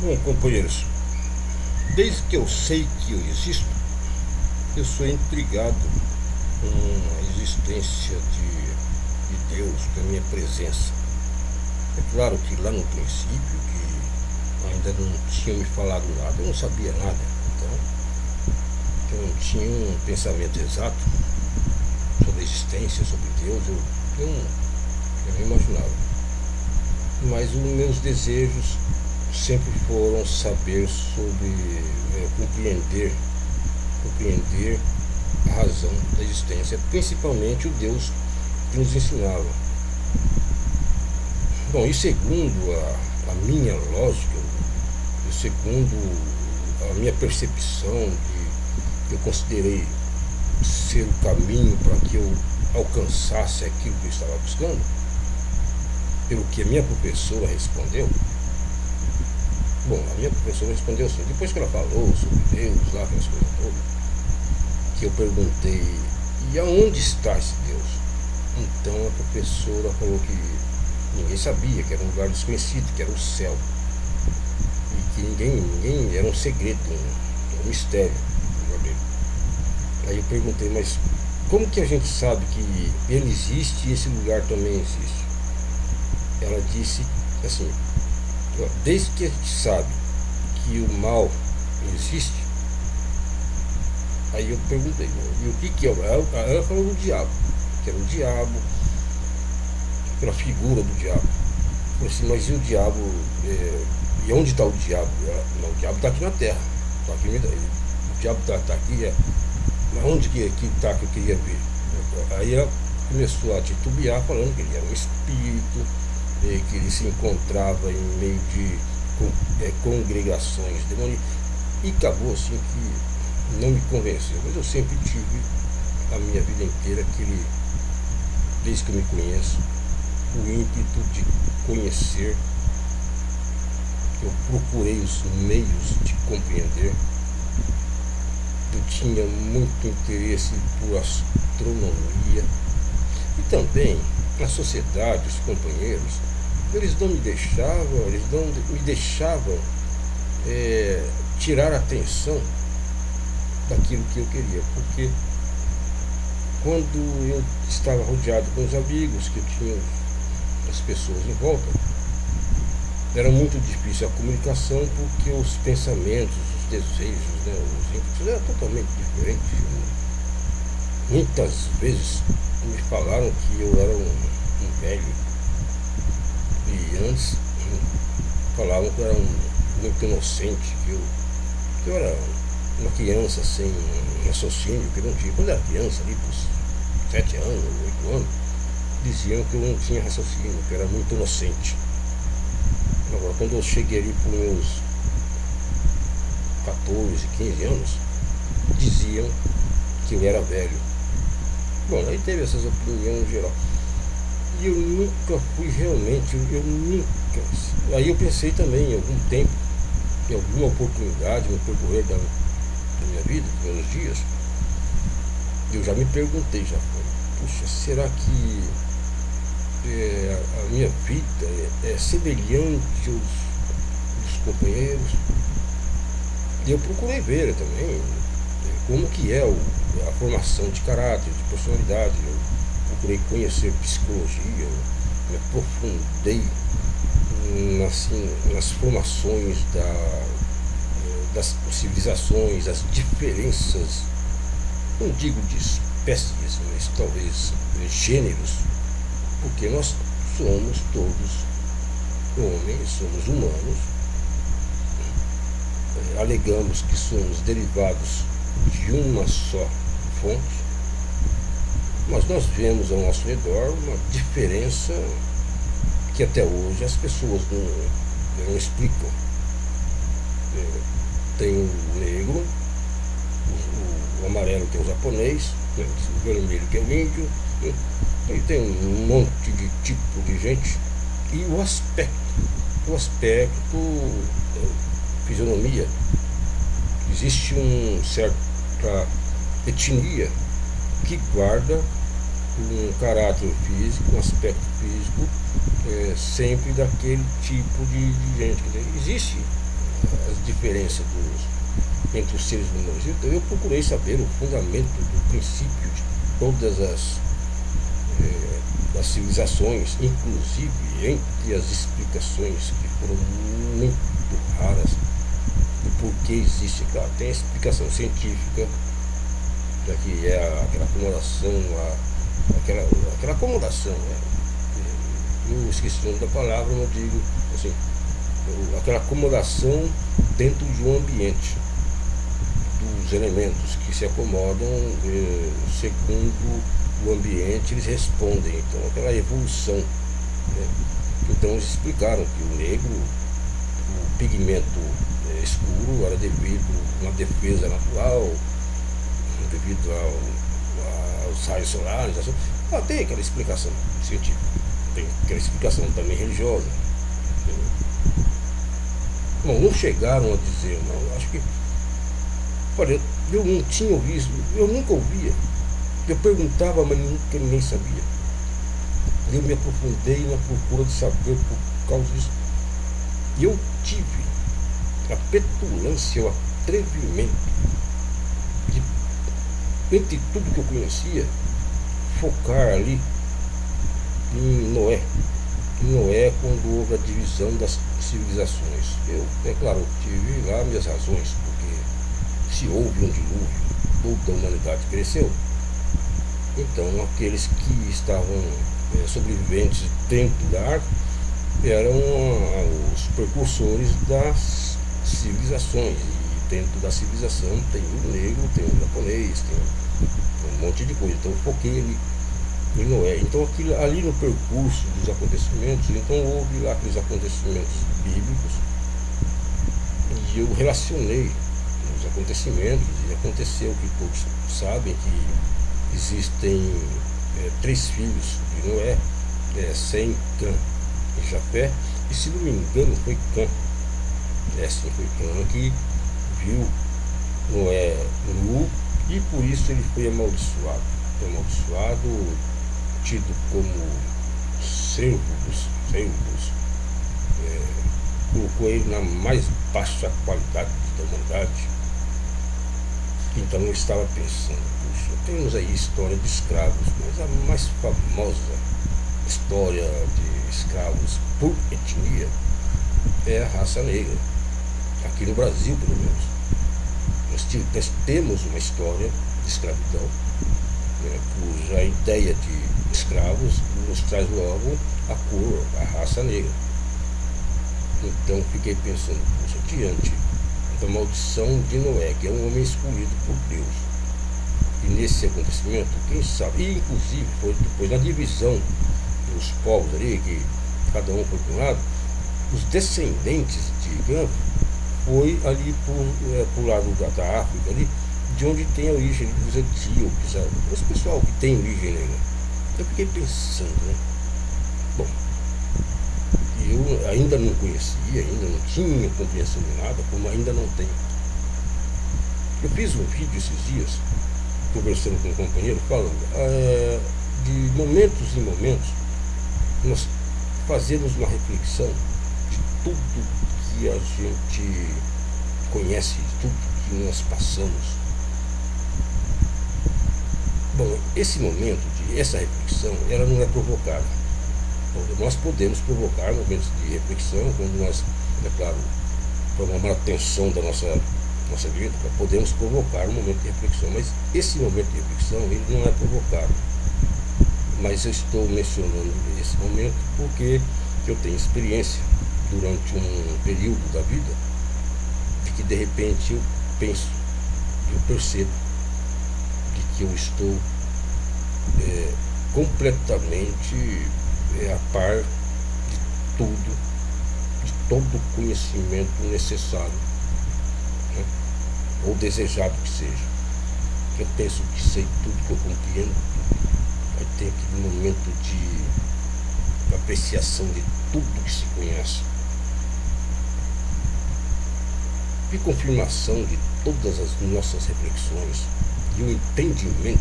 Bom, companheiros, desde que eu sei que eu existo, eu sou intrigado com a existência de Deus, com a minha presença. É claro que lá no princípio, que ainda não tinham me falado nada, eu não sabia nada, então eu não tinha um pensamento exato sobre a existência, sobre Deus, eu não imaginava. Mas os meus desejos sempre foram saber sobre, compreender a razão da existência, principalmente o Deus que nos ensinava. Bom, e segundo a minha lógica, e segundo a minha percepção que eu considerei ser o caminho para que eu alcançasse aquilo que eu estava buscando, pelo que a minha professora respondeu. Bom, a minha professora respondeu assim, depois que ela falou sobre Deus, lá, aquelas coisas todas, que eu perguntei, e aonde está esse Deus? Então a professora falou que ninguém sabia, que era um lugar desconhecido, que era o céu. E que ninguém era um segredo, um mistério. Aí eu perguntei, mas como que a gente sabe que ele existe e esse lugar também existe? Ela disse assim, desde que a gente sabe que o mal existe, aí eu perguntei, e o que é o mal? Ela falou do diabo, que era o diabo, pela figura do diabo. Eu falei assim, mas e o diabo, e onde está o diabo? Não, o diabo está aqui na terra, tá aqui, o diabo está aqui, mas onde que está que eu queria ver? Aí ela começou a titubear, falando que ele era um espírito, que ele se encontrava em meio de congregações demoníacas, e acabou assim que não me convenceu, mas eu sempre tive a minha vida inteira desde que eu me conheço, o ímpeto de conhecer. Eu procurei os meios de compreender. Eu tinha muito interesse por astronomia, e também a sociedade, os companheiros, eles não me deixavam tirar a atenção daquilo que eu queria, porque quando eu estava rodeado com os amigos, que eu tinha as pessoas em volta, era muito difícil a comunicação, porque os pensamentos, os desejos, os ímpetos eram totalmente diferentes. Muitas vezes me falaram que eu era um velho, e antes falavam que eu era muito inocente, que eu era uma criança sem raciocínio, que eu não tinha. Quando eu era criança, ali por 7 anos, 8 anos, diziam que eu não tinha raciocínio, que eu era muito inocente. Agora, quando eu cheguei ali por meus 14, 15 anos, diziam que eu era velho. Bom, aí teve essas opiniões geral. E eu nunca fui realmente, eu nunca. Aí eu pensei também, em algum tempo, em alguma oportunidade no percorrer da minha vida, dos meus dias, eu já me perguntei, puxa, será que a minha vida é semelhante aos companheiros? E eu procurei ver também como que é a formação de caráter, de personalidade. Eu procurei conhecer psicologia, eu me aprofundei nas formações das civilizações, as diferenças, não digo de espécies, mas talvez gêneros, porque nós somos todos homens, somos humanos, alegamos que somos derivados de uma só fonte, mas nós vemos ao nosso redor uma diferença que até hoje as pessoas não explicam. Tem o negro, o amarelo, que é o japonês, o vermelho, que é o índio, e tem um monte de tipo de gente, e o aspecto, fisionomia. Existe uma certa etnia que guarda um caráter físico, um aspecto físico sempre daquele tipo de gente. Quer dizer, existe as diferenças entre os seres humanos. Então eu procurei saber o fundamento do princípio de todas as civilizações, inclusive entre as explicações que foram muito raras do porquê existe. Claro, tem a explicação científica, que é aquela acomodação, aquela acomodação, né? Eu esqueci o nome da palavra, mas digo assim, aquela acomodação dentro de um ambiente, dos elementos que se acomodam segundo o ambiente, eles respondem. Então aquela evolução, né? Então eles explicaram que o negro, o pigmento escuro, era devido a uma defesa natural, devido aos raios solares. Tem aquela explicação científica, tem aquela explicação também religiosa. Bom, não chegaram a dizer, não. Acho que, olha, eu não tinha ouvido, eu nunca ouvia. Eu perguntava, mas nunca ninguém sabia. Eu me aprofundei na procura de saber por causa disso. E eu tive a petulância, o atrevimento de, entre tudo que eu conhecia, focar ali em Noé. Em Noé, quando houve a divisão das civilizações. Eu, é claro, tive lá minhas razões, porque se houve um dilúvio, toda a humanidade cresceu. Então, aqueles que estavam sobreviventes dentro da arca eram os precursores das civilizações. E dentro da civilização tem o negro, tem o japonês, tem um monte de coisa. Então, eu foquei ali em Noé. Então, ali no percurso dos acontecimentos, então houve lá aqueles acontecimentos bíblicos e eu relacionei os acontecimentos, e aconteceu que todos sabem que existem 3 filhos de Noé, Sem, Cã e Jafé, e se não me engano foi Cã, sim, foi Cã que viu Noé nu e por isso ele foi amaldiçoado. Foi amaldiçoado, tido como servo dos servos, colocou ele na mais baixa qualidade da humanidade. Então eu estava pensando, puxa, temos aí história de escravos, mas a mais famosa história de escravos por etnia é a raça negra, aqui no Brasil pelo menos. Nós temos uma história de escravidão, cuja ideia de escravos nos traz logo a cor, a raça negra. Então fiquei pensando, puxa, diante da maldição de Noé, que é um homem escolhido por Deus, e nesse acontecimento, quem sabe, e inclusive foi depois na divisão dos povos ali, que cada um foi para um lado, os descendentes de Gam foi ali pro lado da África ali, de onde tem a origem dos etíopes, esse pessoal que tem origem negra. Eu fiquei pensando, né? Bom, eu ainda não conhecia, ainda não tinha compreensão de nada, como ainda não tenho. Eu fiz um vídeo esses dias, conversando com um companheiro, falando de momentos em momentos, nós fazemos uma reflexão de tudo que a gente conhece, de tudo que nós passamos. Bom, esse momento, essa reflexão, ela não é provocada. Nós podemos provocar momentos de reflexão, quando nós, é claro, para uma manutenção da nossa vida, podemos provocar um momento de reflexão, mas esse momento de reflexão, ele não é provocado. Mas eu estou mencionando esse momento porque eu tenho experiência durante um período da vida, de que de repente eu penso, eu percebo que eu estou completamente a par de tudo, de todo o conhecimento necessário, né? Ou desejado que seja. Eu penso que sei tudo, que eu compreendo tudo. Aí tem aquele momento de apreciação de tudo que se conhece, de confirmação de todas as nossas reflexões e o entendimento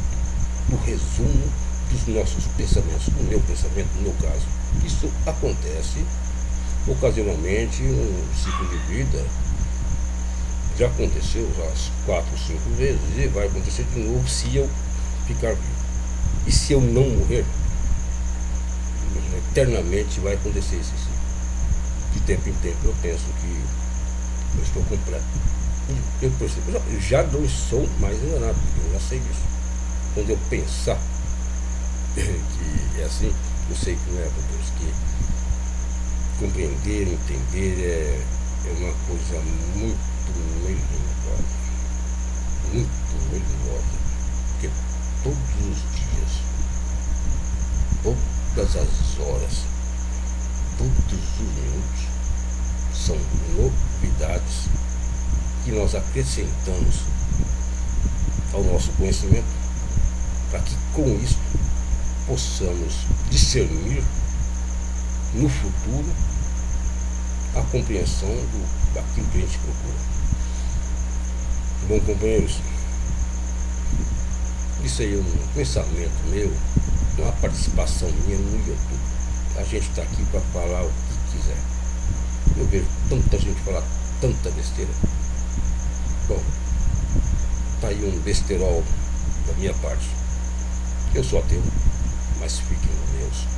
do resumo dos nossos pensamentos, do meu pensamento, no meu caso. Isso acontece ocasionalmente, um ciclo de vida, Já aconteceu umas 4 ou 5 vezes e vai acontecer de novo se eu ficar vivo. E se eu não morrer, eternamente vai acontecer isso. De tempo em tempo eu penso que eu estou completo. Eu percebo, eu já não sou mais enganado, eu já sei disso. Quando eu pensar que é assim, eu sei que não é, Deus, que compreender, entender é uma coisa muito melhor, muito melhor, porque todos os dias, todas as horas, todos os minutos são novidades que nós acrescentamos ao nosso conhecimento, para que com isso possamos discernir no futuro a compreensão daquilo que a gente procura. Bom, companheiros, isso aí é um pensamento meu, uma participação minha no YouTube. A gente está aqui para falar o que quiser. Eu vejo tanta gente falar tanta besteira. Bom, tá aí um besterol da minha parte. Eu sou ateu, mas fiquem com Deus.